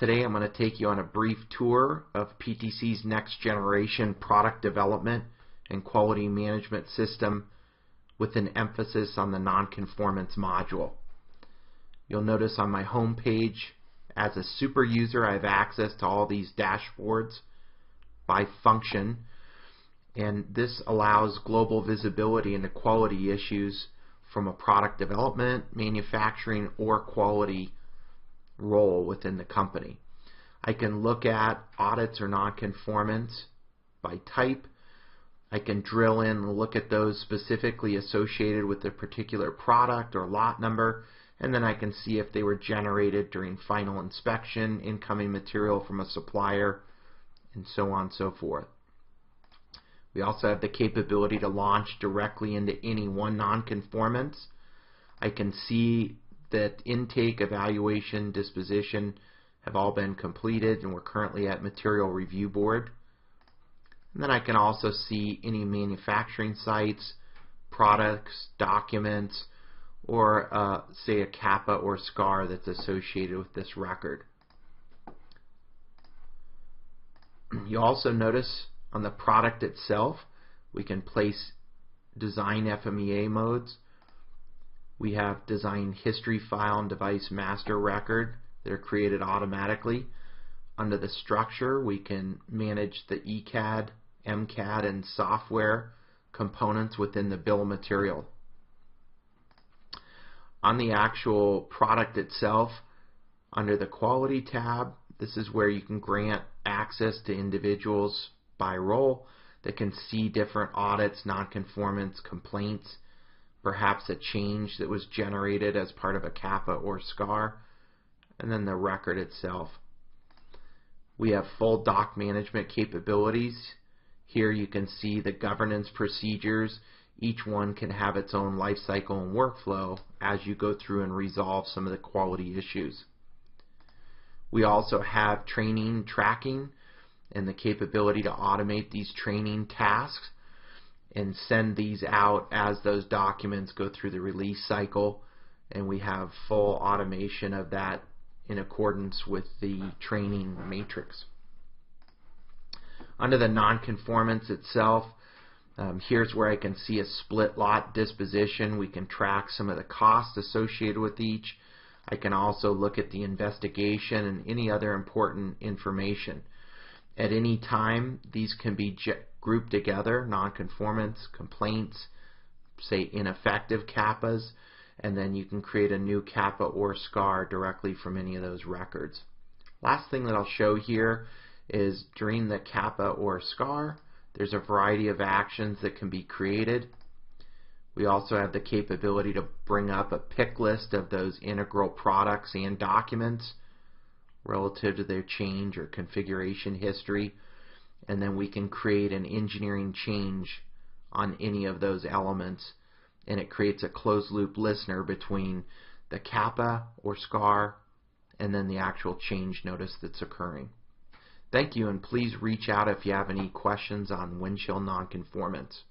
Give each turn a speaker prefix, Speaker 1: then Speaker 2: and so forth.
Speaker 1: Today I'm going to take you on a brief tour of PTC's next generation product development and quality management system with an emphasis on the nonconformance module. You'll notice on my home page, as a super user, I have access to all these dashboards by function, and this allows global visibility into quality issues from a product development, manufacturing, or quality role within the company. I can look at audits or nonconformance by type. I can drill in and look at those specifically associated with a particular product or lot number, and then I can see if they were generated during final inspection, incoming material from a supplier, and so on and so forth. We also have the capability to launch directly into any one nonconformance. I can see that intake, evaluation, disposition have all been completed, and we're currently at material review board. And then I can also see any manufacturing sites, products, documents, or say a CAPA or SCAR that's associated with this record. You also notice on the product itself we can place design FMEA modes. We have design history file and device master record that are created automatically. Under the structure, we can manage the ECAD, MCAD, and software components within the bill of material. On the actual product itself, under the quality tab, this is where you can grant access to individuals by role that can see different audits, nonconformance, complaints, perhaps a change that was generated as part of a CAPA or SCAR, and then the record itself. We have full doc management capabilities. Here you can see the governance procedures. Each one can have its own life cycle and workflow as you go through and resolve some of the quality issues. We also have training tracking and the capability to automate these training tasks and send these out as those documents go through the release cycle, and we have full automation of that in accordance with the training matrix. Under the nonconformance itself, here's where I can see a split lot disposition. We can track some of the costs associated with each. I can also look at the investigation and any other important information. At any time, these can be grouped together, nonconformance, complaints, say ineffective CAPAs, and then you can create a new CAPA or SCAR directly from any of those records. Last thing that I'll show here is during the CAPA or SCAR, there's a variety of actions that can be created. We also have the capability to bring up a pick list of those integral products and documents relative to their change or configuration history, and then we can create an engineering change on any of those elements, and it creates a closed loop listener between the CAPA or SCAR and then the actual change notice that's occurring. Thank you, and please reach out if you have any questions on windshield nonconformance.